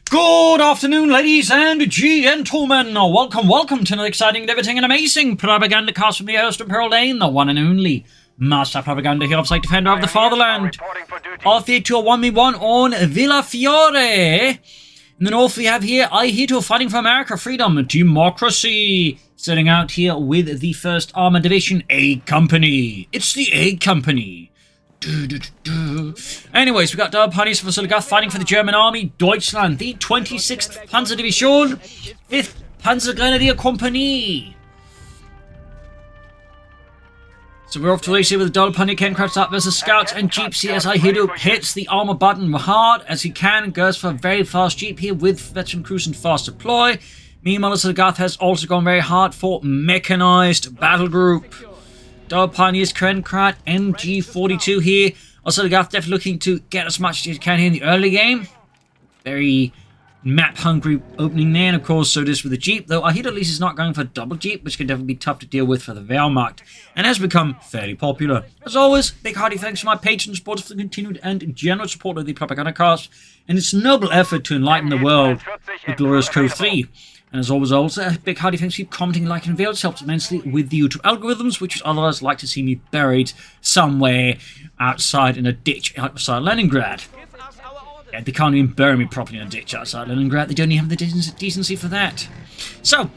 Good afternoon, ladies and gentlemen. Welcome to another exciting, riveting, and amazing Propagandacast from the host of Pearl Lane, the one and only Master Propaganda here, Site Defender of the Fatherland. Off here to a 1v1 on Villa Fiore. In the north, we have here Ihitto fighting for America, freedom, and democracy. Starting out here with the 1st Armored Division, A Company. It's the A Company. Anyways, we got double parties for Oziligath fighting for the German army, Deutschland, the 26th Panzer Division, 5th Panzer Grenadier Company. So we're off to race here with the double party Kencraft up versus Scouts and Jeeps here as Ihitto hits the armor button hard as he can, goes for a very fast Jeep here with veteran cruise and fast deploy. Meanwhile, Oziligath has also gone very hard for Mechanized Battle Group. Double Pioneers, Kencraft, MG42 here. Oziligath definitely looking to get as much as he can here in the early game. Very map-hungry opening there, and of course, so this with the Jeep. Though Ihitto at least is not going for a double Jeep, which can definitely be tough to deal with for the Wehrmacht, and has become fairly popular. As always, big hearty thanks to my patrons, supporters for the continued and generous support of the Propagandacast, and its noble effort to enlighten the world with glorious CoH3. And as always, also, a big hearty thanks to you commenting, liking, and videos. Helps immensely with the YouTube algorithms, which would otherwise like to see me buried somewhere outside in a ditch outside Leningrad. Yeah, they can't even bury me properly in a ditch outside Leningrad. They don't even have the decency for that. So,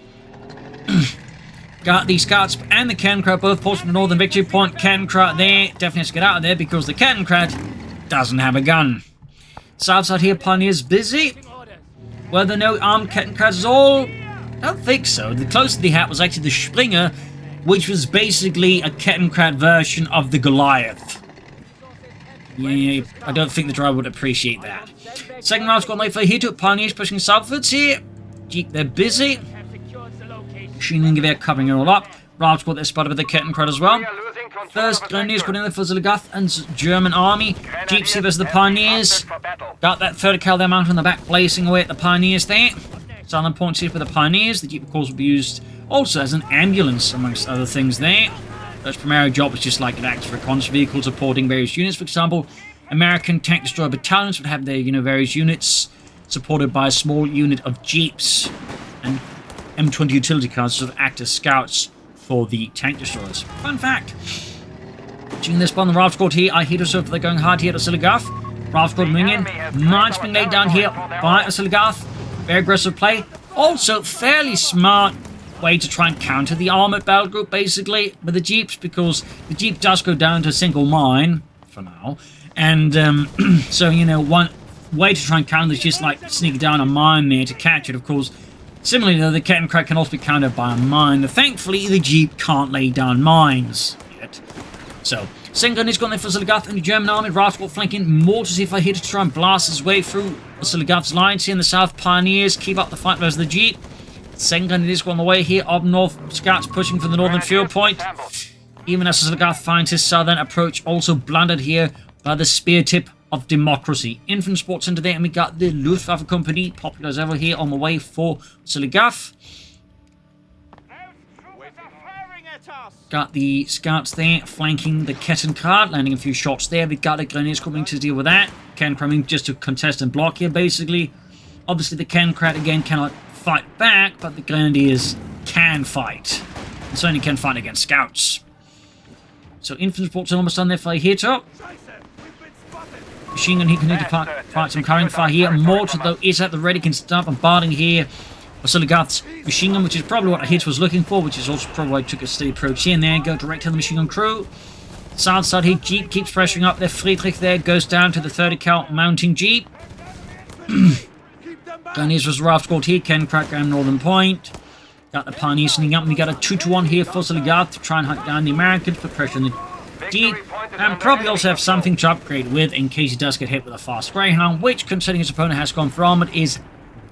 got the Scouts and the Kencraft both posted the Northern Victory Point. Kencraft there definitely has to get out of there because the Kencraft doesn't have a gun. South side here, Pioneers busy. Were there no armed Kencrafts at all? I don't think so. The closest they had was actually the Springer, which was basically a Kencraft version of the Goliath. Yeah, I don't think the driver would appreciate that. Second round's gone late for Ihitto. Pioneers pushing southwards here. Jeep, they're busy. Machine gun gewehr covering it all up. Raub's got their spotted with the Kencraft as well. First, Grenadiers got in there for Oziligath and German army. Jeeps here versus the Pioneers. Got that 30 cal there mounted on the back, blazing away at the Pioneers there. Southern points here for the Pioneers. The Jeep, of course, will be used also as an ambulance, amongst other things there. Its primary job is just like an active reconnaissance vehicle supporting various units. For example, American tank destroyer battalions would have their, various units supported by a small unit of Jeeps and M20 utility cars sort of act as scouts for the tank destroyers. Fun fact. Watching this one, the Raft Squad here, Ihitto, so they're going hard here at Oziligath. Raft Squad moving in. Mines being laid down here by Oziligath. Very aggressive play. Also, fairly smart way to try and counter the armored battle group, basically, with the Jeeps, because the Jeep does go down to a single mine, for now. And, so, one way to try and counter is just, like, sneak down a mine there to catch it, of course. Similarly, though, the Kencraft can also be countered by a mine. Thankfully, the Jeep can't lay down mines yet. So, second gun is gone there for Oziligath and the German army. Raft flanking mortars if Ihitto to try and blast his way through Oziligath's lines here in the south. Pioneers keep up the fight versus the Jeep. Second gun is on the way here. Up north, Scouts pushing for the northern field point. Even as Oziligath finds his southern approach also blundered here by the spear tip of democracy. Infantry Sports Center there, and we got the Luftwaffe Company, popular as ever here, on the way for Oziligath. Got the Scouts there, flanking the Kencraft, landing a few shots there. We got the Grenadiers coming to deal with that. Kencraft coming just to contest and block here, basically. Obviously, the Kencraft, again, cannot fight back, but the Grenadiers can fight. And certainly can fight against Scouts. So, Infantry Sports almost done there for Ihitto. Machine gun here can need to fight some carrying fire here. Mortar, though, is at the ready, can start bombarding here. Oziligath's machine gun, which is probably what Ihitto was looking for, which is also probably why he took a steady approach here and there. Go direct to the machine gun crew. South side here, Jeep keeps pressuring up there. Friedrich there goes down to the 30 cal mounting Jeep. Grenadiers was Raft Squad here, Kencraft down Northern Point. Got the Pioneers sneaking up, and we got a 2-1 here for Oziligath to try and hunt down the Americans, put pressure on the Jeep, and probably also have something to upgrade with in case he does get hit with a fast Greyhound, which, considering his opponent has gone for armored, is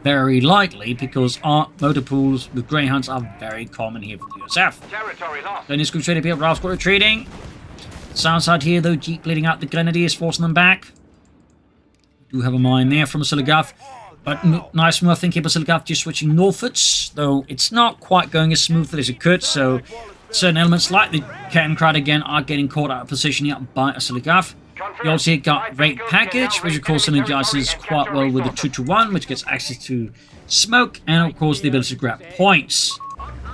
very likely, because motor pools with Greyhounds are very common here for the USF. Then it's good straight up here, Raft Squad retreating. South side here, though, Jeep leading out the Grenadiers, forcing them back. Do have a mine there from Oziligath. But nice move, I think, here, Oziligath just switching northwards, though it's not quite going as smoothly as it could, so certain elements like the Kencraft again are getting caught out of position here by Oziligath. You also got Rate Package, which of course synergizes quite well with the 2-to-1, which gets access to smoke, and of course the ability to grab points,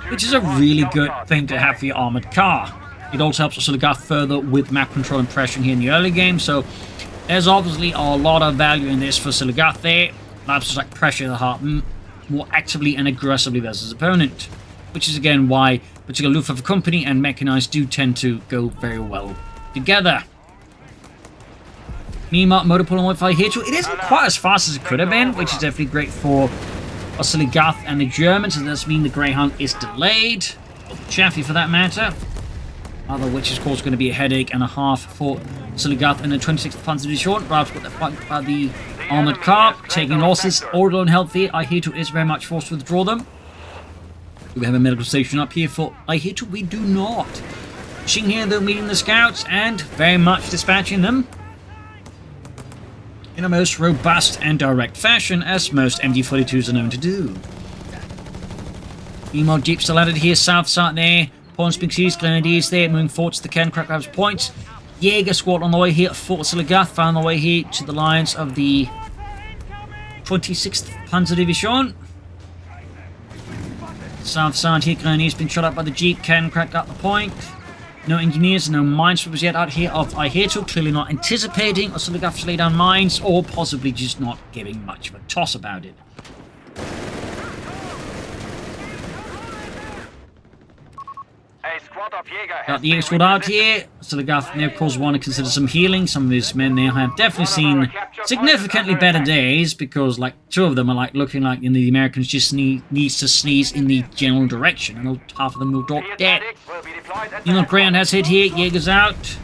which is a really good thing to have for your armored car. It also helps Oziligath further with map control and pressure here in the early game, so there's obviously a lot of value in this for Oziligath there. Allows us like pressure the heart more actively and aggressively versus opponent, which is again why particular Luftwaffe Company and Mechanized do tend to go very well together. Meanwhile, motor pull on Wi-Fi here too. It isn't quite as fast as it could have been, which is definitely great for Oziligath and the Germans. It does mean the Greyhound is delayed, or Chaffee for that matter. Other which is of course going to be a headache and a half for Oziligath and the 26th Panzer Division. Ralph's got the armored car, taking losses, order and healthy. Ihitto is very much forced to withdraw them. Do we have a medical station up here for Ihitto? We do not. Xing here though meeting the scouts and very much dispatching them in a most robust and direct fashion, as most MD-42s are known to do. Meanwhile, Jeep still added here, south side there. Pawns, Big C's, Grenadiers there, moving forward to the Kernkraft grabs points. Jaeger squad on the way here, Fort Oziligath found the way here to the lines of the 26th Panzer Division. South side here, Grenadiers been shot up by the Jeep, Kernkraft got the point. No engineers, no minesweepers yet out here of Ihitto, clearly not anticipating Oziligath to lay down mines, or possibly just not giving much of a toss about it. Got the Jaeger squad out here. Oziligath now, of course, want to consider some healing. Some of his men now have definitely seen significantly better days, because like 2 of them are like looking like the Americans just needs to sneeze in the general direction, and half of them will drop dead. Greyhound has hit here. Jaeger's out.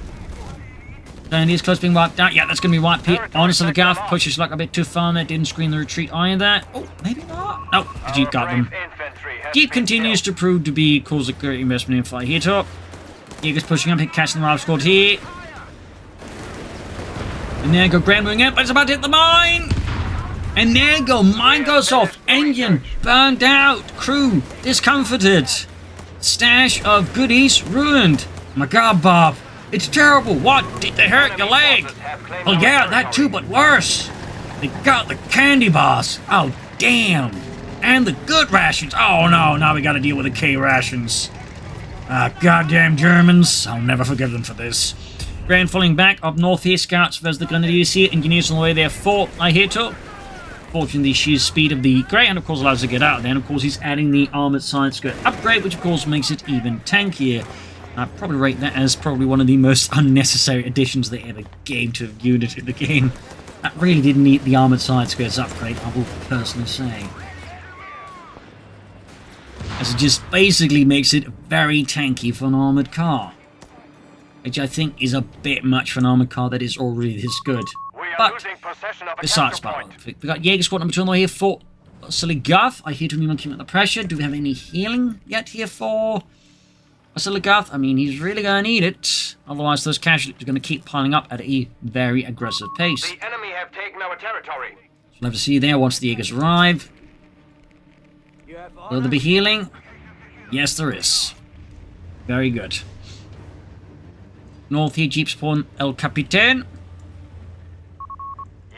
And he's close to being wiped out. Yeah, that's going to be wiped here. On Oziligath pushes like a bit too far, and that didn't screen the retreat either. Oh, maybe not. Oh, the Jeep got them. Jeep continues to prove to be, cause a great investment in fight here top. Jaeger's pushing up, catching the Ralph squad here. And there go Graham moving up, but it's about to hit the mine! And there go, mine goes off, engine burned out, crew discomforted. Stash of goodies ruined. My god, Bob, it's terrible. What? Did they hurt your leg? Well, yeah, that too, but worse. They got the candy bars. Oh, damn. And the good rations. Oh no, now we gotta deal with the K rations. Goddamn Germans. I'll never forgive them for this. Grand falling back up north here. Scouts versus the Grenadiers here. Engineers on the way there for Ihitto. Fortunately, the sheer speed of the Greyhound, of course, allows us to get out there. And of course, he's adding the armored side skirt upgrade, which of course makes it even tankier. I'd probably rate that as probably one of the most unnecessary additions they ever gave to a unit in the game. That really didn't need the armored side skirts upgrade, I will personally say. As it just basically makes it very tanky for an armoured car. Which I think is a bit much for an armoured car that is already this good. But, besides that, we've got Jaeger squad number 2 on the way here for Oziligath. Ihitto not keeping up the pressure. Do we have any healing yet here for Oziligath? I mean, he's really going to need it. Otherwise, those casualties are going to keep piling up at a very aggressive pace. The enemy have taken our territory. So we'll have to see there once the Jaegers arrive. Will there be healing? Yes, there is. Very good. North here, Jeep spawn El Capitan.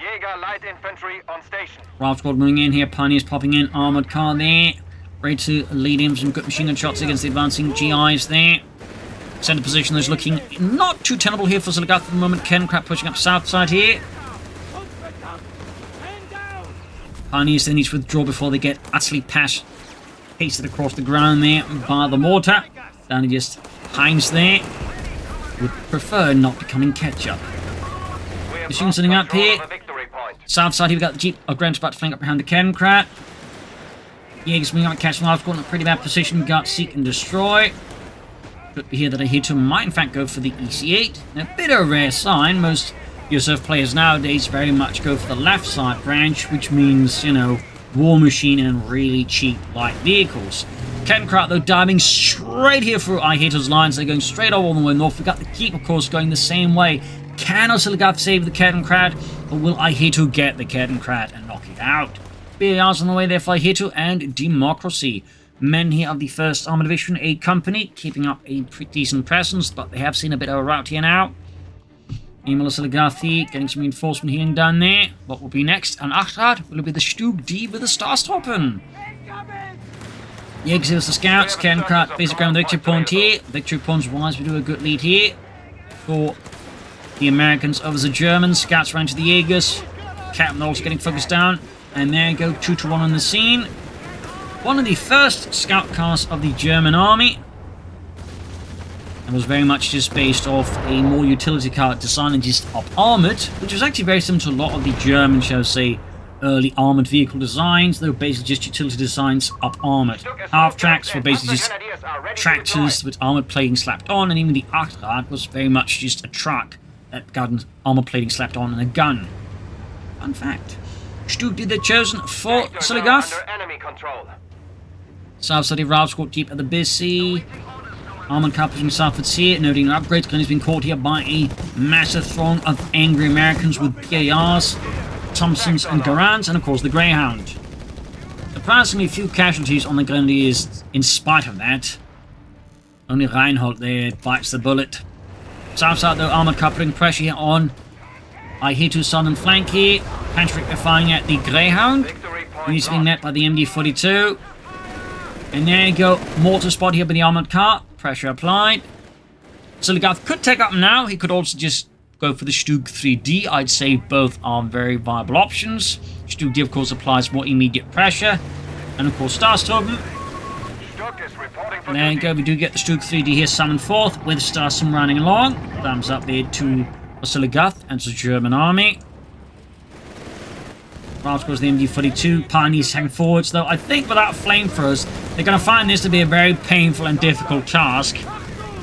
Jaeger light infantry on station. Ralph squad moving in here, Pioneers popping in, armoured car there. Ready to lead in some good machine gun shots against the advancing GIs there. Center position is looking not too tenable here for Oziligath at the moment. Kernkraft pushing up south side here. Pioneers then need to withdraw before they get utterly pasted across the ground there by the mortar. Down to just Heinz there. Would prefer not becoming ketchup. Machine sitting up here. South side here, we've got the Jeep of Grant's about to flank up behind the Kernkraft. Jaeger's moving up, catching Lars, got in a pretty bad position. We've got Seek and Destroy. Could be here that Ihitto might in fact go for the EC8. A bit of a rare sign. Most USF players nowadays very much go for the left side branch, which means, you know, war machine and really cheap light vehicles. Kernkraft, though, diving straight here through Ihitto's lines. They're going straight all the way north. We've got the Keep, of course, going the same way. Can Oziligath save the Kernkraft, or will Ihitto get the Kernkraft and knock it out? BAR's on the way there for Ihitto and Democracy. Men here of the 1st Armoured Division, a company, keeping up a pretty decent presence, but they have seen a bit of a rout here now. Emil Oziligath getting some reinforcement healing down there. What will be next? An Achtrad? Will it be the Stug D with the Starstoppen? Jäger seals the scouts. Kernkrat basic ground victory point here. Victory points wise, we do a good lead here for the Americans over the Germans. Scouts ran to the Jaegers. Captain also getting focused down. And there you go, 2-1 on the scene. One of the first scout cars of the German army. It was very much just based off a more utility car design and just up-armoured, which was actually very similar to a lot of the German, shall we say, early armoured vehicle designs. They were basically just utility designs up-armoured. Half-tracks were basically just tractors with armoured plating slapped on, and even the Achtrad was very much just a truck that got armoured plating slapped on and a gun. Fun fact. Stug did their chosen for Oziligath. South side of Ralph deep at the busy. Armoured car pushing southwards here, noting an upgrade gun has been caught here by a massive throng of angry Americans with PARs, Thompsons and Garants, and of course the Greyhound. Surprisingly few casualties on the Grenadiers in spite of that. Only Reinhold there bites the bullet. South side though, armoured car putting pressure here on Ihitto's southern flank here. Patrick firing at the Greyhound. He's being met by the MD-42. And there you go, mortar spot here by the armoured car. Pressure applied. Oziligath could take up now. He could also just go for the Stug 3D. I'd say both are very viable options. Stug D, of course, applies more immediate pressure. And, of course, Starstorm. And there you go, we do get the Stug 3D here summoned forth with Starstorm running along. Thumbs up there to Oziligath and to the German army. Ralph goes the MD-42. Pioneers hang forwards, though I think without flamethrowers, they're going to find this to be a very painful and difficult task.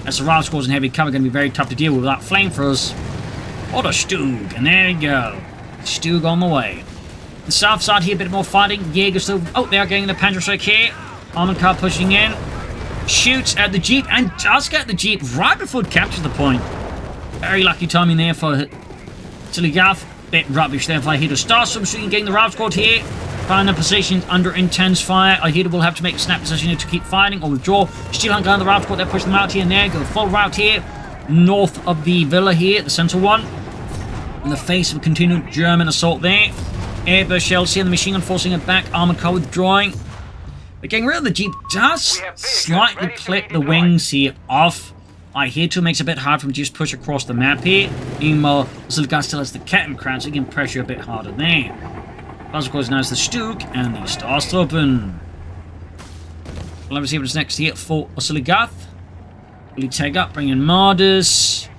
As the Ralph scores in heavy cover, going to be very tough to deal with without flamethrowers. Or the Stug, and there you go. Stug on the way. The south side here, a bit more fighting. Jaeger still. Oh, they are getting the Panzerstrike here. Armored car pushing in. Shoots at the Jeep and does get the Jeep right before it captures the point. Very lucky timing there for Oziligath. Bit rubbish there for Ihitto. Starstorm shooting, getting the Ralph squad here. Finding positions under intense fire. Ihitto will have to make a snap decision here to keep fighting or withdraw. Steel Hunt going the Ralph squad, they're pushing them out here and there. Go full route here. North of the villa here, the central one. In the face of a continued German assault there. Airburst shells here, the machine gun forcing it back. Armored car withdrawing. But getting rid of the Jeep does slightly clip the wings here off. Ihitto makes it a bit hard for him to just push across the map here. Meanwhile, Oziligath still has the Kettenkrans, so he can pressure a bit harder there. Plus, of course, now it's the Stug and the Starstruppen. We'll have to see what's next here for Oziligath. Will he take up, bring in Marders?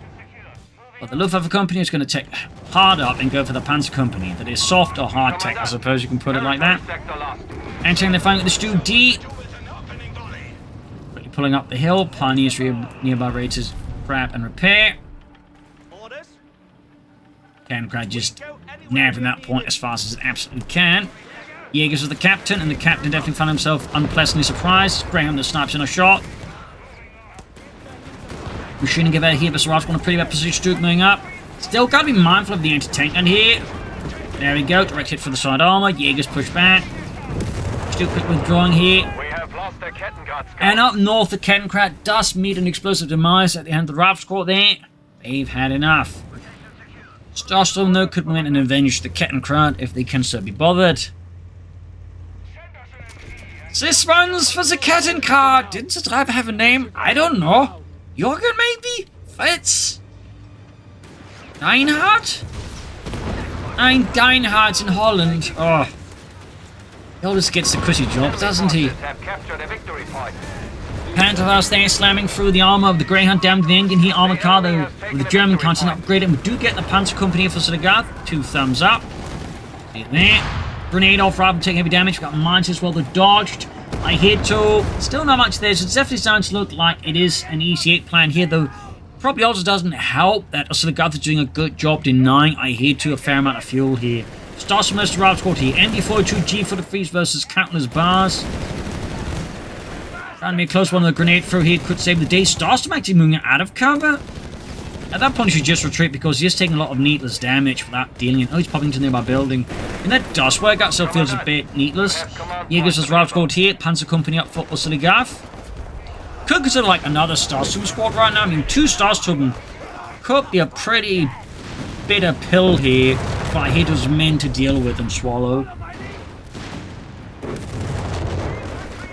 But the Luftwaffe company is going to take hard up and go for the Panzer company. That is soft or hard tech, I suppose you can put it like that. Entering the fight with the Stug D. Pulling up the hill, Pioneers nearby ready to prep and repair. Kernkrat just nabbing that point as fast as it absolutely can. Jaegers with the captain, and the captain definitely found himself unpleasantly surprised. Graham that snipes in a shot. Machine gun out here, but Saraf's got a pretty bad position. Stug moving up. Still gotta be mindful of the anti-tank gun here. There we go, direct hit for the side armor. Jaegers push back. Still quick withdrawing here. And up north, the Kettenkrat does meet an explosive demise at the end of the Ralph squad there. They've had enough. Starstorm, though, could win and avenge the Kettenkrat if they can so be bothered. This one's for the Kettenkrat. Didn't the driver have a name? I don't know. Jorgen, maybe? Fritz? Deinhardt? Nein, Deinhardt's in Holland. Oh. He always gets the cushy job, doesn't he? Pantherhouse there slamming through the armor of the Greyhound down to the engine here. Armored car though with the German content upgraded. We do get the Panzer Company for Oziligath. 2 thumbs up. See there. Grenade off rather than taking heavy damage. We've got mines as well that dodged. Ihitto. Still not much there, so it's definitely starting to look like it is an EC8 plan here, though probably also doesn't help that Oziligath is doing a good job denying Ihitto a fair amount of fuel here. Starts from Mr. Ralph squad here. MD-42G for the freeze versus countless bars. Trying to be a close one with a grenade throw here could save the day. Starstorm actually moving out of cover. At that point, he should just retreat because he is taking a lot of needless damage without dealing it. Oh, he's popping into the nearby building. And that does work out, so it feels a bit needless. Jaegers has Ralph squad here. Panzer Company up for Oziligath. Could consider like another Starstorm squad right now. I mean, 2 Starstorm could be a pretty bitter pill here for Ihitto's men to deal with and swallow.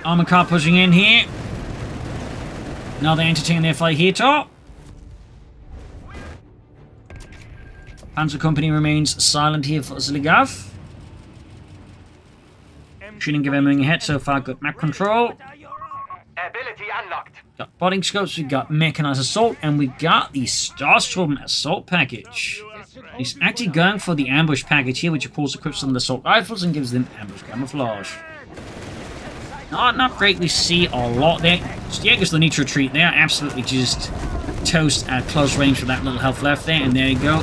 Armor car pushing in here. Now they're entertaining there for Ihitto. Panzer Company remains silent here for Oziligath. Shouldn't give anything a hit so far. Good map control. Ability unlocked. Got boarding scopes, we got mechanized assault, and we got the Starstorm assault package. He's actually going for the ambush package here, which of course equips them with assault rifles and gives them ambush camouflage. Not an upgrade we see a lot there. Jaegers the need to retreat. They are absolutely just toast at close range with that little health left there, and there you go.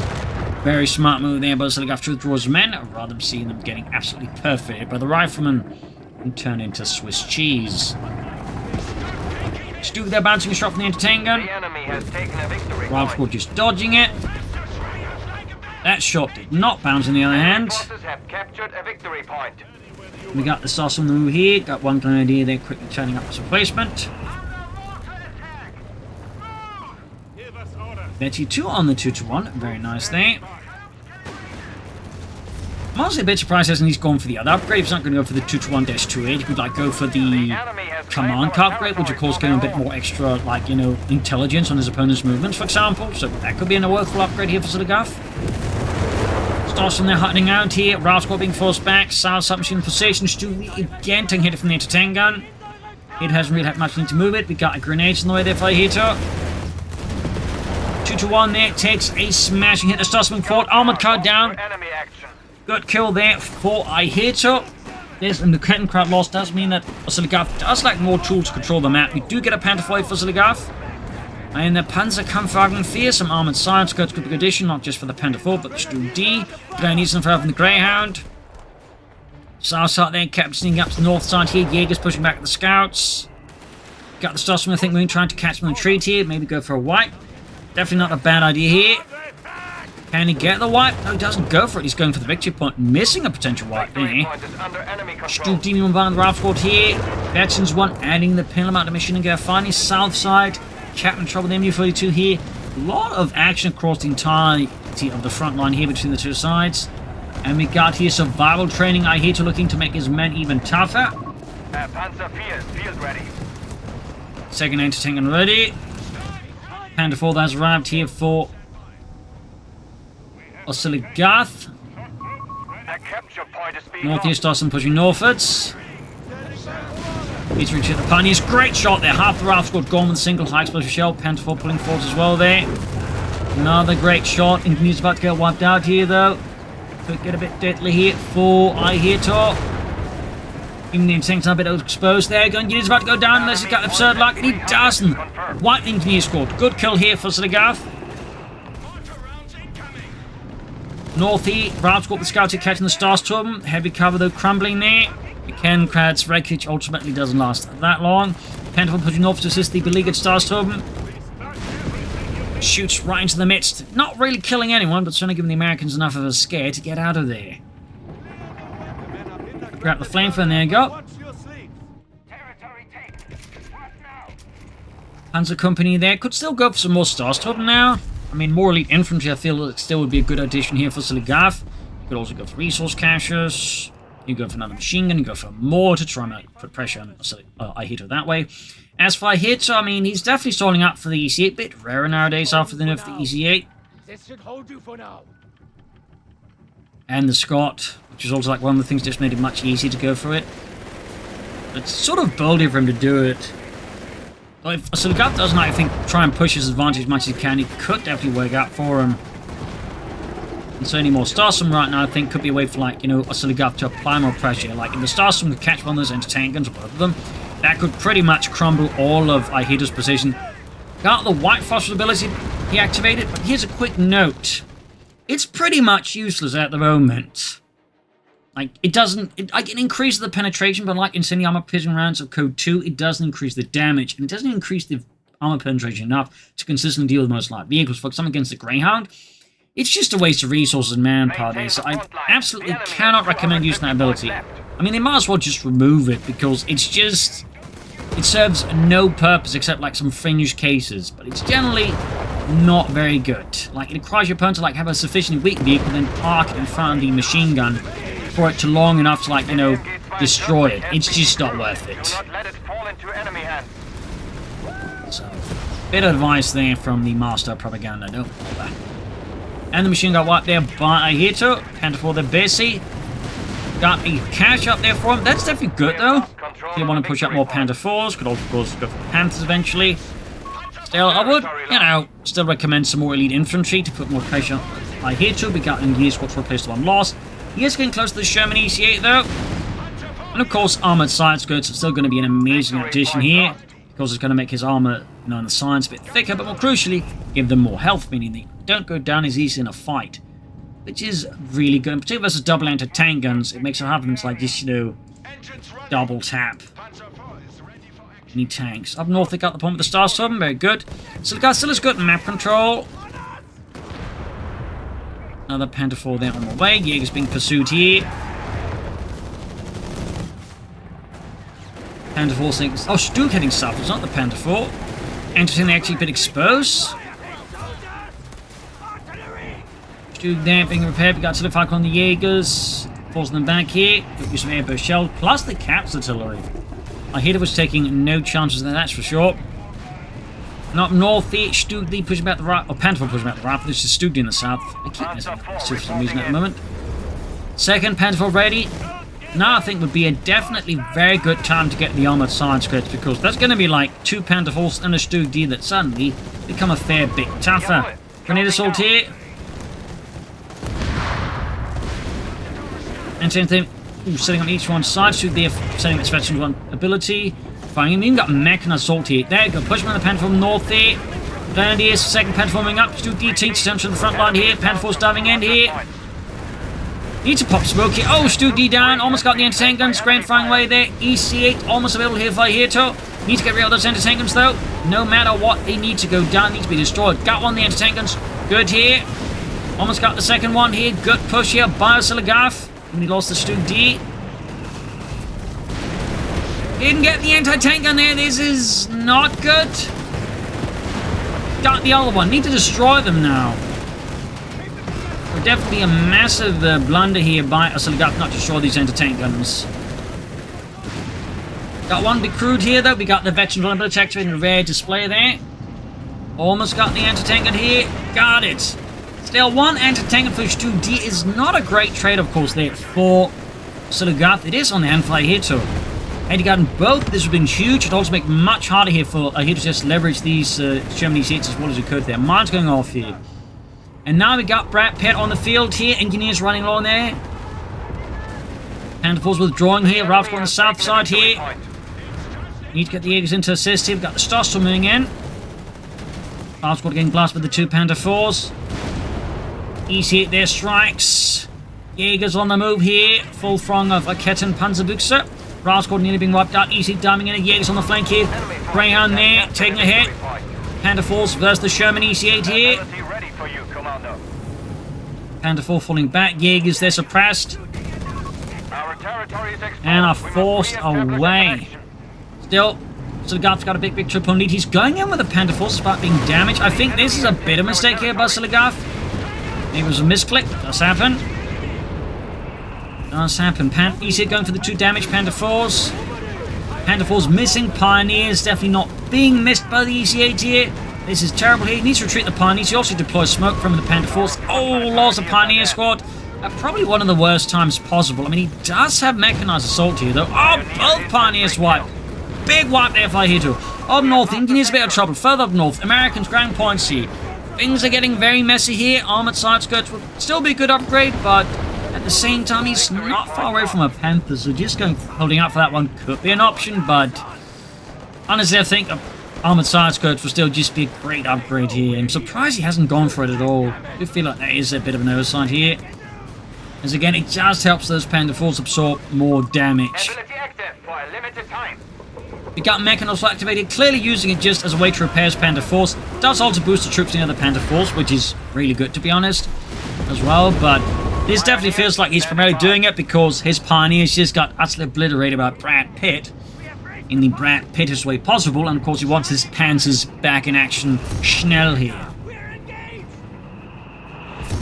Very smart move there, but Oziligath to withdraw his men, rather than seeing them getting absolutely perfected by the riflemen and turn into Swiss cheese. Stu there bouncing a shot from the entertain gun. The enemy has taken a victory Rifle point. just dodging it. That shot did not bounce on the other hand. Forces have captured a victory point. We got the Sarsum move here. Got one grenadier there quickly turning up as a replacement. Betty 2 on the 2-1. Very nice there. I'm honestly a bit surprised hasn't he's gone for the other upgrade. He's not going to go for the 2-1-28. He could like go for the command car upgrade, which of course gives him a bit more extra, like, you know, intelligence on his opponent's movements, for example. So that could be a worthwhile upgrade here for Oziligath. Starts from there hiding out here. Rascal being forced back. South submachine position. Stu again taking hit from the entertain gun. It hasn't really had much need to move it. We got a grenade on the way there for Ihitto. 2-1 there. Takes a smashing hit. The Starsman forward. Armored car down. Enemy action. Good kill there for Ihitto. This and the Kenton crowd loss does mean that Oziligath does lack more tools to control the map. We do get a Panther fight for Oziligath. And the Panzer Kampfwagen 4, some armored science, good addition, not just for the Panther 4, but the Stu D. Going needs some further from the Greyhound. South side there, kept sneaking up to the north side here. Jaegers pushing back the scouts. Got the Starsman, I think, we're trying to catch them in the retreat here. Maybe go for a wipe. Definitely not a bad idea here. Can he get the wipe? No, he doesn't go for it. He's going for the victory point, missing a potential wipe there. Stu Demon Van Ralph squad here. Veterans 1 adding the penalty amount of machine gun. Finally, south side. Chapman trouble the MU-42 here. A lot of action across the entirety of the front line here between the two sides. And we got here survival training. Ihitto looking to make his men even tougher. Panzer field ready. Second anti-tank ready. Panther 4 has arrived here for Oziligath. A capture point is being Northeast Dawson pushing northwards. He's reaching the Pioneers. Great shot there. Half the Ralph squad gone with a single high explosive shell. Panther 4 pulling forward as well there. Another great shot. He's about to get wiped out here though. Could get a bit deadly here for Ihitto. Even the tanks are a bit exposed there. He's about to go down unless he's got absurd luck. And he doesn't. White the engineer squad. Good kill here for Oziligath. Northeast, Ralph squad with scouts catching the Starstorm. Heavy cover though crumbling there. The Kenkrad's wreckage ultimately doesn't last that long. Panther pushing north to assist the beleaguered Starstorm. Shoots right into the midst. Not really killing anyone, but certainly giving the Americans enough of a scare to get out of there. Grab the flamethrower, and there you go. Panzer Company there. Could still go for some more Starstorm now. I mean, more elite infantry, I feel it still would be a good addition here for Oziligath. You could also go for resource caches. You go for another machine gun. You go for more to try and put pressure on Ihitto that way. As for Ihitto, I mean, he's definitely stalling up for the EC8. Bit rarer nowadays after the nerf of the EC8. This should hold you for now. And the Scott, which is also like one of the things that just made it much easier to go for it. It's sort of boldy for him to do it. Well, if Oziligath doesn't, I think, try and push his advantage as much as he can, he could definitely work out for him. And so any more Starstorm right now, I think, could be a way for, like, you know, Oziligath to apply more pressure. Like, if the Starstorm could catch one of those entertain guns, or both of them, that could pretty much crumble all of Ihitto's position. Got the White Phosphorus ability he activated, but here's a quick note. It's pretty much useless at the moment. Like, it doesn't... It increases the penetration, but like incendiary armor piercing rounds of Code 2, it doesn't increase the damage, and it doesn't increase the armor penetration enough to consistently deal with most light vehicles. For example, against the Greyhound, it's just a waste of resources and manpower there, so I absolutely cannot recommend using that ability. I mean, they might as well just remove it, because it's just... It serves no purpose except like some fringe cases, but it's generally not very good. Like, it requires your opponent to, like, have a sufficiently weak vehicle, then park it in front of the machine gun for it to long enough to, like, you know, destroy it. It's just not worth it. Do not let it fall into enemy hands. So, bit of advice there from the master of propaganda. Don't bother. And the machine gun wiped there by Ihitto. Panther 4, they're busy. Got a cache up there for him. That's definitely good, though. If you want to push up more Panther 4s, could also, of course, go for Panthers eventually. Still, I would, you know, still recommend some more elite infantry to put more pressure on Ihitto. We got engineer squad to replace the one lost. He is getting close to the Sherman EC8, though. And, of course, armored side skirts are still going to be an amazing addition here. Because it's going to make his armor, you know, on the sides a bit thicker, but more crucially, give them more health, meaning they don't go down as easy in a fight. Which is really good. In particular versus double anti-tank guns, it makes it hard for them to, like, just, you know, double tap any tanks. Up north, they got the point with the Star Storm, very good. Oziligath still has good map control. Another Panther 4 there on the way. Jaeger's being pursued here. Panther 4 thinks, oh, Stuke heading south, it's not the Panther 4. Interesting, they actually been exposed. Stuke there being repaired. We got Oziligath on the Jaegers. Forcing them back here. Got some airburst shell, plus the Caps artillery. Ihitto was taking no chances there, that's for sure. And up north here, Stuke pushing back the right, or Panther 4 pushing back the right. This is Stuke in the south. I keep missing for some reason at the moment. Second, Panther 4 ready. Now I think would be a definitely very good time to get the armored side script, because that's going to be like 2 Panther 4s and a Stuke D that suddenly become a fair bit tougher. Grenade assault here. And same thing, setting on each one's side. Stuke there setting its veteran one ability. Firing him, even got Mechanized assault here. There you go, push him on the Panther 4 north here. Then here's the second Panther 4 moving up. Stuke D takes attention to the front line here. Panther 4's diving in here. Need to pop smoke here. Oh, Stuke D down. Almost got the anti-tank guns. Grand flying away there. EC8 almost available here for Ihitto. Need to get rid of those anti-tank guns though. No matter what, they need to go down. Need to be destroyed. Got one of the anti-tank guns. Good here. Almost got the second one here. Good push here by Oziligath. And he lost the Stuke D. Didn't get the anti-tank gun there. This is not good. Got the other one. Need to destroy them now. Definitely a massive blunder here by Oziligath not to destroy these anti-tank guns. Got one big crude here though. We got the veteran vulnerability activating the rare display there. Almost got the anti-tank gun here. Got it. Still, one anti-tank gun for Stuke D is not a great trade, of course, there for Oziligath. It is on the hand for Ihitto. Had he gotten both, this would have been huge. It also make it much harder here for Ihitto to just leverage these German hits as well as he could there. Mine's going off here. And now we got Brad Pitt on the field here. Engineers running along there. Panther 4's withdrawing here. Ralph's on the south side here. Need to get the Jaegers into assist here. We've got the Star Storm moving in. Ralph's got getting blasted with the 2 Panther 4s. EC8 there strikes. Jaegers on the move here. Full throng of Ketten Panzerbuchse. Ralph's got nearly being wiped out. EC8 diving in. Jaegers on the flank here. Greyhound there. Taking a hit. Panther 4s versus the Sherman EC8 here. Panther 4 falling back. Jaegers, they're suppressed. And are forced away. Still, Oziligath's got a big triple lead. He's going in with the Panther 4 despite being damaged. I think this is a bit of a mistake here by Oziligath. It was a misclick. Does happen. Does happen. EC8 going for the 2 damaged Panther 4s. Panther 4's missing. Pioneers definitely not being missed by the EC8 here. This is terrible here. He needs to retreat the Pioneers. He also deploys smoke from the Panther 4s. Oh, lost the Pioneer squad. At probably one of the worst times possible. I mean, he does have Mechanized assault here, though. Oh, both Pioneers wiped. Big wipe there for Ihitto. Up north, Engineers a bit of trouble. Further up north, Americans ground points here. Things are getting very messy here. Armored side skirts will still be a good upgrade, but at the same time, he's not far away from a Panther, so just holding out for that one could be an option, but honestly, I think armored side skirts will still just be a great upgrade here. I'm surprised he hasn't gone for it at all. I do feel like there is a bit of an oversight here. As again, it just helps those Panther 4s absorb more damage. We got Mechanized activated, clearly using it just as a way to repair his Panther 4s. Does also boost the troops in the other Panther 4s, which is really good to be honest, as well, but this definitely feels like he's primarily doing it because his Pioneers just got utterly obliterated by Brad Pitt in the Brad Pittest way possible, and of course he wants his Panzers back in action. Schnell here.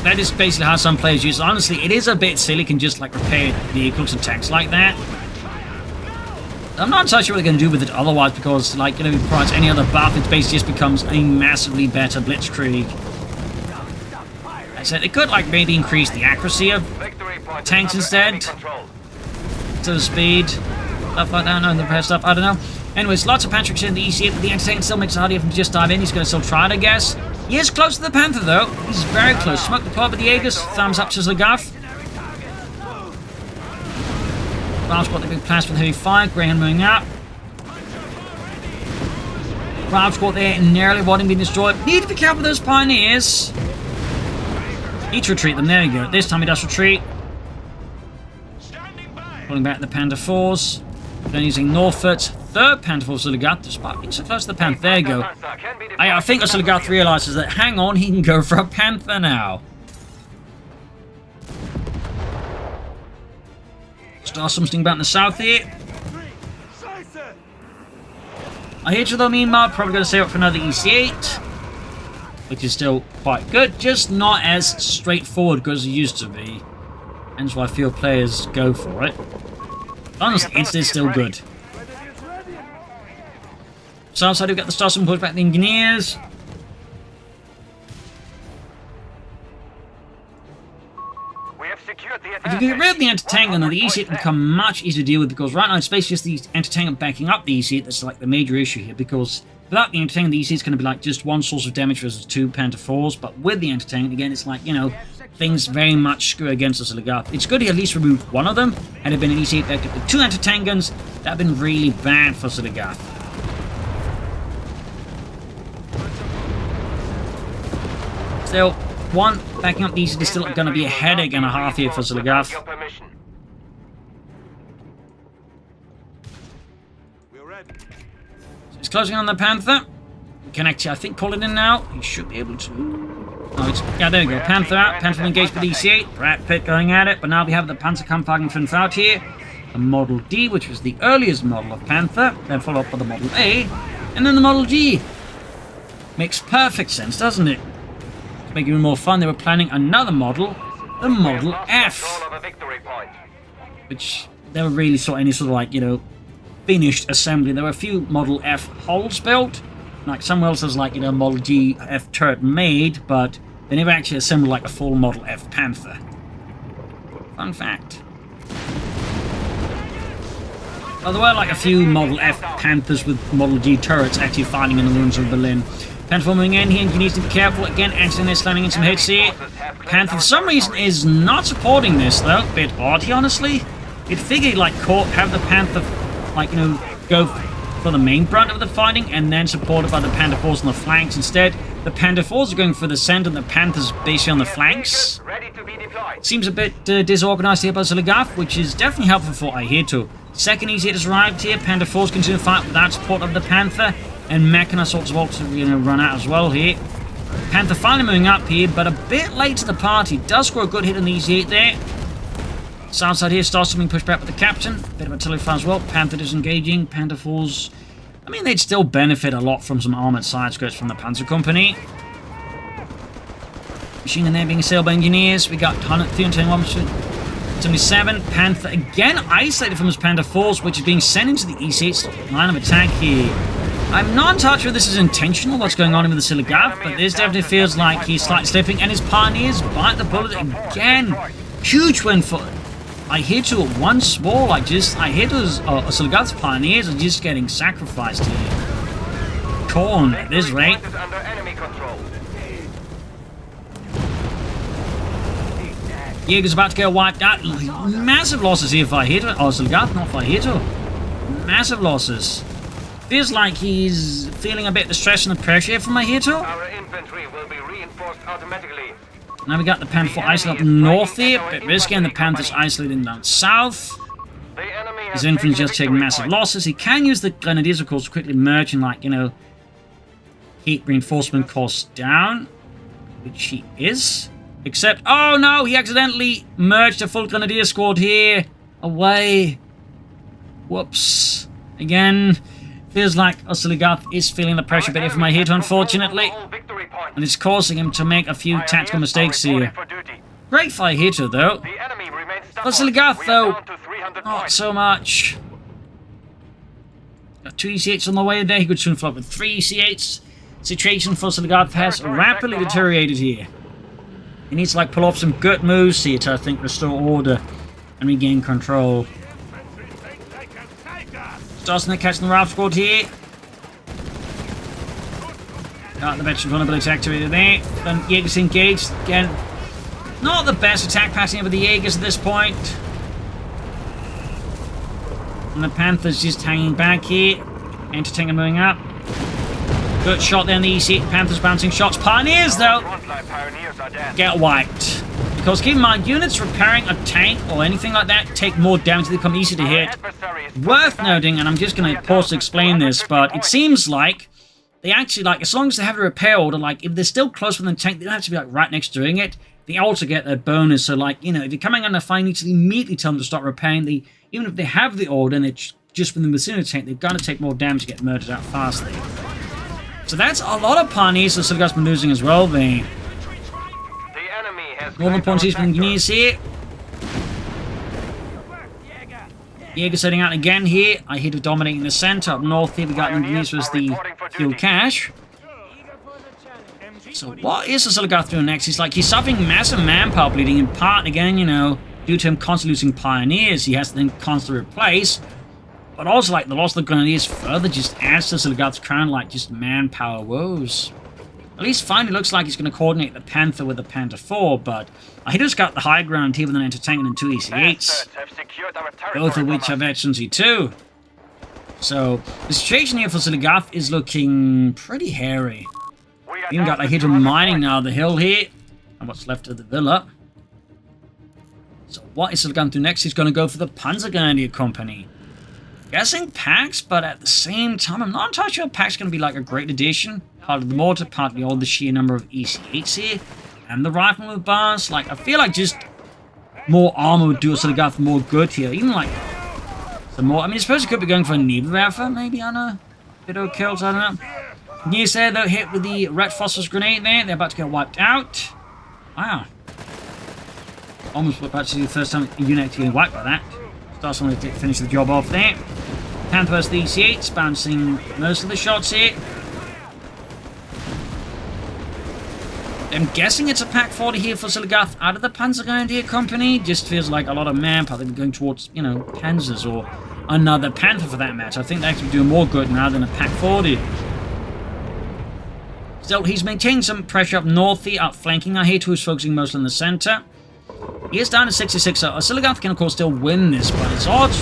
That is basically how some players use it. Honestly, it is a bit silly, you can just like repair vehicles and tanks like that. I'm not entirely sure what they're going to do with it otherwise, because like, you know, if it provides any other buff, it basically just becomes a massively better blitzkrieg. I said they could like maybe increase the accuracy of tanks instead. To the speed. Stuff like that, no, the repair stuff, I don't know. Anyways, lots of Patrick's in the EC, but the entertainment still makes it harder for him to just dive in. He's going to still try it, I guess. He is close to the Panther, though. He's very close. Smoke the club with the Aegis. Thumbs up to Oziligath. Ralph's got the big plans for the heavy fire. Graham moving up. Ralph's got there and nearly wanting to be destroyed. Need to be careful with those pioneers. Need to retreat them. There you go. This time he does retreat. Pulling back the Panther 4s. Then using Norfoot's third Panther for Oziligath, despite being so close to the Panther. There you go. I think Oziligath realizes that, hang on, he can go for a Panther now. Start something about in the south here. Ihitto, though, meanwhile, probably going to save up for another EC8, which is still quite good, just not as straightforward as it used to be. Hence why I feel players go for it. Honestly, it's still good. South side, we've got the Stars and push back the Engineers. If you get rid of the anti-tank, then the EC8 will become much easier to deal with, because right now it's basically just the anti-tank backing up the EC8 that's like the major issue here, because without the anti-tank, the EC8 is going to be like just one source of damage versus two Panther 4s, but with the anti-tank, again, it's like, you know, things very much screw against Oziligath. It's good he at least removed one of them. Had it been an EC8 backed up with two anti-tank guns, that would have been really bad for Oziligath. Still, one backing up the EC8 is still going to be a headache and a half here for Oziligath. So he's closing on the Panther. We can actually, I think, pull it in now. He should be able to. Oh, yeah, there we go. Panther out. Panther engaged with EC8. Rat Pit going at it. But now we have the Panzer Kampfwagen out here. The Model D, which was the earliest model of Panther. Then followed up by the Model A. And then the Model G. Makes perfect sense, doesn't it? To make it even more fun, they were planning another model. The Model F. Which never really saw any sort of like, you know, finished assembly. There were a few Model F hulls built. Like somewhere else there's like, you know, Model G F turret made, but they never actually assembled like a full Model F Panther. Fun fact. Well, there were like a few Model F Panthers with Model G turrets actually fighting in the ruins of Berlin. Panther moving in here, you need to be careful. Again, accidentally slamming in some hits here. Panther for some reason is not supporting this though. Bit odd, honestly. You'd figure like have the Panther, like, you know, go for the main brunt of the fighting, and then supported by the Panther 4s on the flanks. Instead, the Panther 4s are going for the center, and the Panthers basically on the flanks. Seems a bit disorganized here by Oziligath, which is definitely helpful for Ihitto. Second EC8 has arrived here. Panther 4s continue to fight without support of the Panther, and Mechanized sorts of also run out as well here. Panther finally moving up here, but a bit late to the party. Does score a good hit on the EC8 there. South side here starts being pushed back with the captain. Bit of artillery fire as well. Panther disengaging. Panther 4s. I mean, they'd still benefit a lot from some armored side skirts from the Panzer Company. Machine gun there being assailed by engineers. We got 377. Panther again isolated from his Panther 4s, which is being sent into the E6 line of attack here. I'm not entirely sure this is intentional, what's going on with the Oziligath, but this definitely feels like he's slightly slipping, and his pioneers bite the bullet again. Huge win for Ihitto once more. Like, just Ihitto's Oziligath's pioneers are just getting sacrificed here. Corn at this rate. Jaeger's about to get wiped out. Massive losses here for Ihitto. Oziligath, not for Ihitto. Massive losses. Feels like he's feeling a bit the stress and the pressure here from Ihitto. Our infantry will be reinforced automatically. Now we got the Panther 4 isolated up north here, a bit risky, and the Panthers isolating down south. His infantry's just taking massive losses. He can use the Grenadiers, of course, to quickly merge and, like, you know, keep reinforcement costs down, which he is. Except, oh no, he accidentally merged a full Grenadier squad here. Away. Whoops. Again, feels like Oziligath is feeling the pressure a bit here from Ihitto, unfortunately. And it's causing him to make a few tactical mistakes here. Great for Ihitto, though. The enemy remains stubborn. Oziligath, We are though, down to 300 not points. so much. Got 2 EC8s on the way there. He could soon flop with 3 EC8s. Situation for Oziligath has rapidly deteriorated here. He needs to like pull off some good moves here to, I think, restore order and regain control. Starting to catch the Ralph squad here. Got the veteran vulnerability activated there. Then Jaeger's engaged. Again, not the best attack pattern with the Jaegers at this point. And the Panther's just hanging back here. Entertainer moving up. Good shot there in the EC. Panther's bouncing shots. Pioneers, though, Frontline pioneers are dead. get wiped. Because keep in mind, units repairing a tank or anything like that take more damage. They become easy to hit. Adversary is Worth noting, and I'm just going to pause to explain this, but it seems like they actually, like, as long as they have a repair order, like, if they're still close with the tank, they don't have to be, like, right next to doing it. They also get their bonus. So, like, you know, if you're coming under fire, you need to immediately tell them to start repairing. Even if they have the order and it's just within the vicinity of the tank, they're going to take more damage to get murdered out faster. So that's a lot of pioneers that Oziligath's been losing as well there. The enemy has Northern claimed our Ponties from sector. Guineas here. Jaeger setting out again here. Ihitto dominating the center. Up north here we got Guineas was the fuel cache. So what is Oziligath doing next? He's suffering massive manpower bleeding, in part again, you know, due to him constantly losing pioneers. He has to then constantly replace. But also, like, the loss of the Grenadiers further just adds to Oziligath's current, like, just manpower woes. At least finally looks like he's going to coordinate the Panther with the Panther 4, but Ihitto's got the high ground here with an entertainment and 2 EC8s. Bastards have secured our territory Both of from which us. are veterans too. So, the situation here for Oziligath is looking pretty hairy. We are Even down got to Ihitto 200 mining points. now the hill here, and what's left of the villa. So what is Oziligath do next? He's going to go for the Panzergrenadier Company. Guessing packs, but at the same time, I'm not entirely sure packs going to be like a great addition. Part of the mortar, partly all the sheer number of EC8s here, and the rifle with bars. Like, I feel like just more armor would do Oziligath more good here. Even like some more. I mean, I suppose it could be going for a Nebenwerfer, maybe on a bit of kills. I don't know. Yes, there though, hit with the Red Phosphorus grenade there. They're about to get wiped out. Wow. Almost about to do the first time a unit getting wiped by that. Starts on to finish the job off there. Panther versus the EC8s, bouncing most of the shots here. I'm guessing it's a pack 40 here for Oziligath out of the Panzergrenadier Company. Just feels like a lot of manpower. They're going towards, you know, Panzers or another Panther for that matter. I think they actually do more good now than a pack 40. Still, he's maintained some pressure up north here, outflanking Ihitto, who's focusing mostly on the center. He is down to 66, so Oziligath can of course still win this, but his odds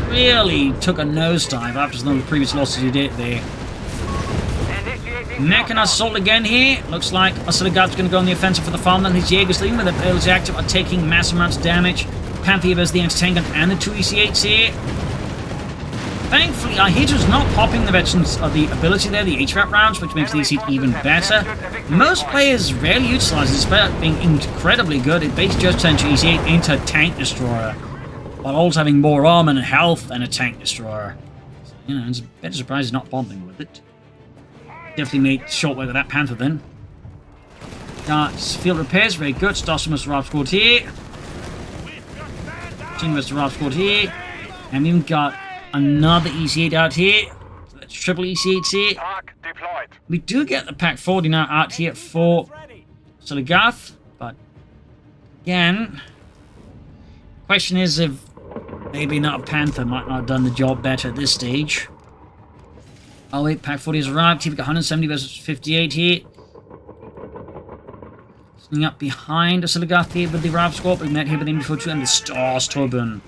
really took a nosedive after some of the previous losses he did there. Mechanized assault again here. Looks like Oziligath's going to go on the offensive for the farmland. His Jaegers, leading with the ability active, are taking massive amounts of damage. Panther has the anti-tank and the 2 EC8s here. Thankfully, Ihitto's not popping the veterans of the ability there, the HVAP rounds, which makes the EC even better. Most players rarely utilize this, despite being incredibly good. It basically just turns your EC8 into a tank destroyer, while also having more armor and health than a tank destroyer. So, you know, it's a bit of a surprise he's not bombing with it. Definitely made short work of that Panther then. Field repairs, very good. Starts from Mr. Ralph squad here. Team Mr. Ralph squad here. And we've got another EC8 out here. So that's triple EC8s here. Arc deployed. We do get the pack 40 now out here for Oziligath, but again, question is if maybe not a Panther might not have done the job better at this stage. Oh wait, pack 40 has arrived. Here we got 170 versus 58 here. Sitting up behind Oziligath here with the Ralph squad. We met here with him before too, and the Stars Turban.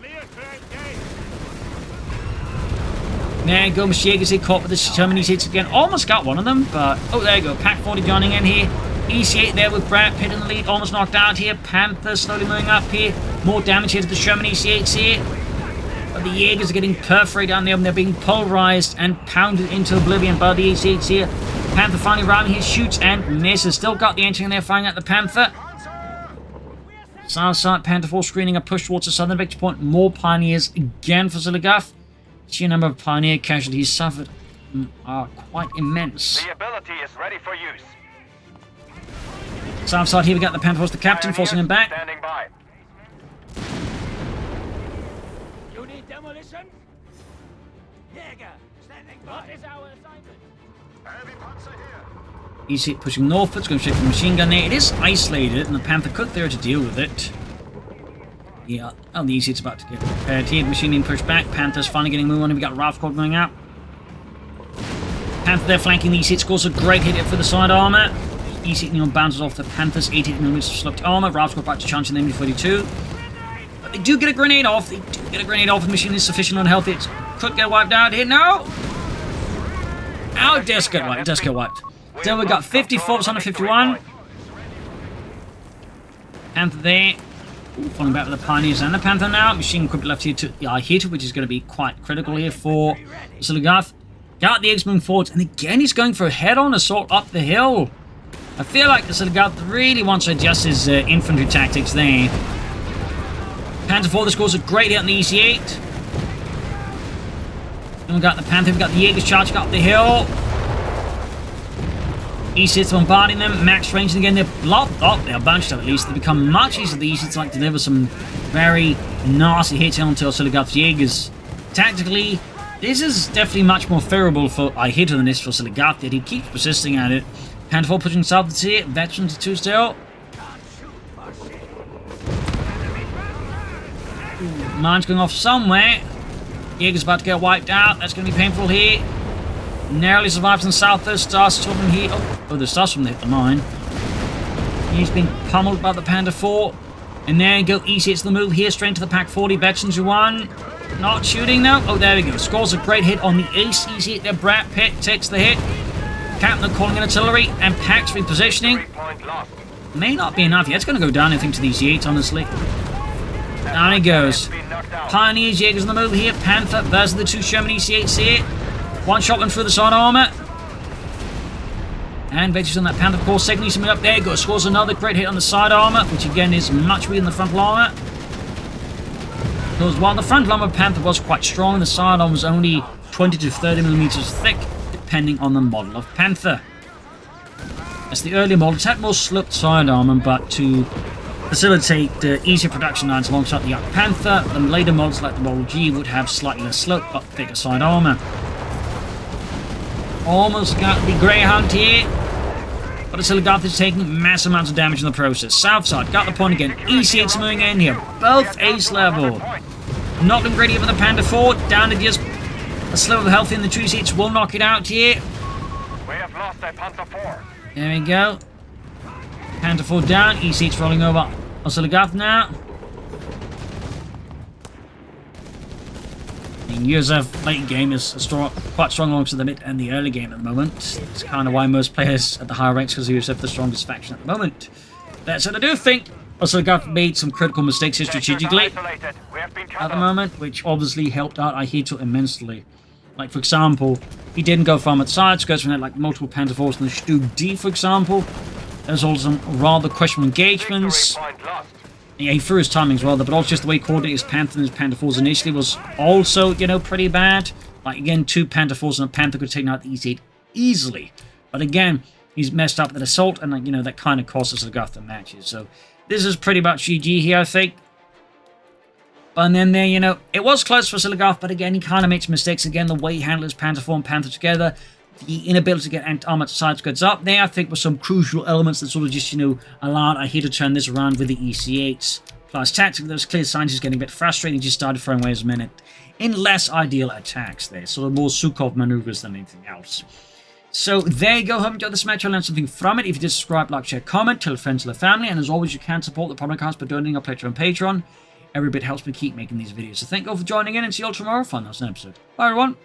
There you go, Mr. Jaeger's here, caught with the German EC8s again. Almost got one of them, but... Oh, there you go. Pack 40 joining in here. EC8 there with Brad Pitt in the lead. Almost knocked out here. Panther slowly moving up here. More damage here to the Sherman EC8s here. But the Jaegers are getting perforated down there, and they're being pulverized and pounded into oblivion by the EC8s here. Panther finally arriving here, shoots and misses. Still got the entry in there, firing at the Panther. South side, Panther 4 screening a push towards the southern victory point. More pioneers again for Oziligath. Sheer number of pioneer casualties suffered are quite immense. The ability is ready for use. South side here we got the Panther Force, the captain, forcing him back. Standing by. You need demolition? Jäger, standing by. What is our assignment? Heavy panzer here. You see it pushing northwards, going straight for the machine gun there. It is isolated, and the Panther could there to deal with it. Yeah, oh, the EC8's about to get prepared here. Machine being pushed back. Panther's finally getting moved on. We got Ralph Cord going out. Panther there flanking the EC8, scores a great hit for the side armor. EC8 bounces off the Panther's 88mm sloped armor. Ralph's got back to chance in the MD42. But they do get a grenade off. They do get a grenade off. The machine is sufficiently unhealthy. It could get wiped out here. No! Oh, it does get wiped. It does get wiped. Then we got 54 on the 51. Panther there. Ooh, falling back with the Pioneers and the Panther now. Machine could be left here to Ihitto, which is going to be quite critical here for Oziligath. Got the eggs moving forwards, and again he's going for a head-on assault up the hill. I feel like Oziligath really wants to adjust his infantry tactics there. Panther 4, this scores a great hit on the EC8. Then we got the Panther, we've got the Jaegers charging up the hill. EC8's bombarding them, max range, and again they're blocked up, they're bunched up at least. They become much easier for the EC8 to like deliver some very nasty hits onto Oziligath's Jaegers. Tactically, this is definitely much more favorable for Ihitto than this for Oziligath, yet he keeps persisting at it. Panther 4 pushing south to see it, veterans to 2 still. Mine's going off somewhere. Jaeger's about to get wiped out, that's going to be painful here. Narrowly survives in the south, there's Starstorm here. Oh, the Starstorm hit the mine. He's been pummeled by the Panther 4. And there you go, EC8's the move here, straight to the Pack 40, veterans who won. Not shooting now. Oh, there we go. Scores a great hit on the ace. EC8 there, Brad Pitt takes the hit. Captain calling in artillery, and Pack's repositioning. May not be enough yet. It's going to go down, I think, to the EC8, honestly. Down he goes. Pioneers, Jaegers on the move here. Panther versus the 2 Sherman EC8s here. One shotgun through the side armor. And veterans on that Panther, of course, secondly, something up there. Goes, scores another great hit on the side armor, which again is much weaker than the frontal armor. Because while the frontal armor of Panther was quite strong, the side armor was only 20 to 30mm thick, depending on the model of Panther. As the earlier models had more sloped side armor, but to facilitate easier production lines alongside the young Panther, the later models like the Model G would have slightly less sloped but thicker side armor. Almost got the Greyhound here, but Oziligath is taking massive amounts of damage in the process. South side, got the point again. EC8's moving in here, both ace level. Not looking great here for the Panther 4, down to just a sliver of health in the 2 EC8s will knock it out here. We have lost a Panther 4. There we go. Panther 4 down, EC8's rolling over Oziligath now. USF late game is quite strong alongside the mid and the early game at the moment. It's kind of why most players at the higher ranks, because USF the strongest faction at the moment. That said, I do think Oziligath made some critical mistakes here strategically at the moment, which obviously helped out Ihitto immensely. Like, for example, he didn't go farm at sides, goes from that, like multiple Panther 4s in the Stug D, for example. There's also some rather questionable engagements. Yeah, he threw his timings rather, but also just the way he coordinated his Panther and his Panther 4s initially was also, you know, pretty bad. Like, again, 2 Panther 4s and a Panther could take out the EC8 easily. But again, he's messed up with assault, and, like, you know, that kind of costs us Oziligath the matches. So, this is pretty much GG here, I think. But then there, you know, it was close for Oziligath, but again, he kind of makes mistakes. Again, the way he handled his Panther 4 and Panther together, the inability to get anti-armored side goods up there, I think, were some crucial elements that sort of just, you know, allowed Ihitto to turn this around with the EC8s. Plus, tactically, there was clear signs he's getting a bit frustrated. He just started throwing away his men in less ideal attacks there. Sort of more Sukhov maneuvers than anything else. So, there you go. Hope you enjoyed this match. I learned something from it. If you did, subscribe, like, share, comment, tell a friend, tell a family. And as always, you can support the Propagandacaster by donating or pledging on Patreon. Every bit helps me keep making these videos. So, thank you all for joining in, and see you all tomorrow for another episode. Bye, everyone.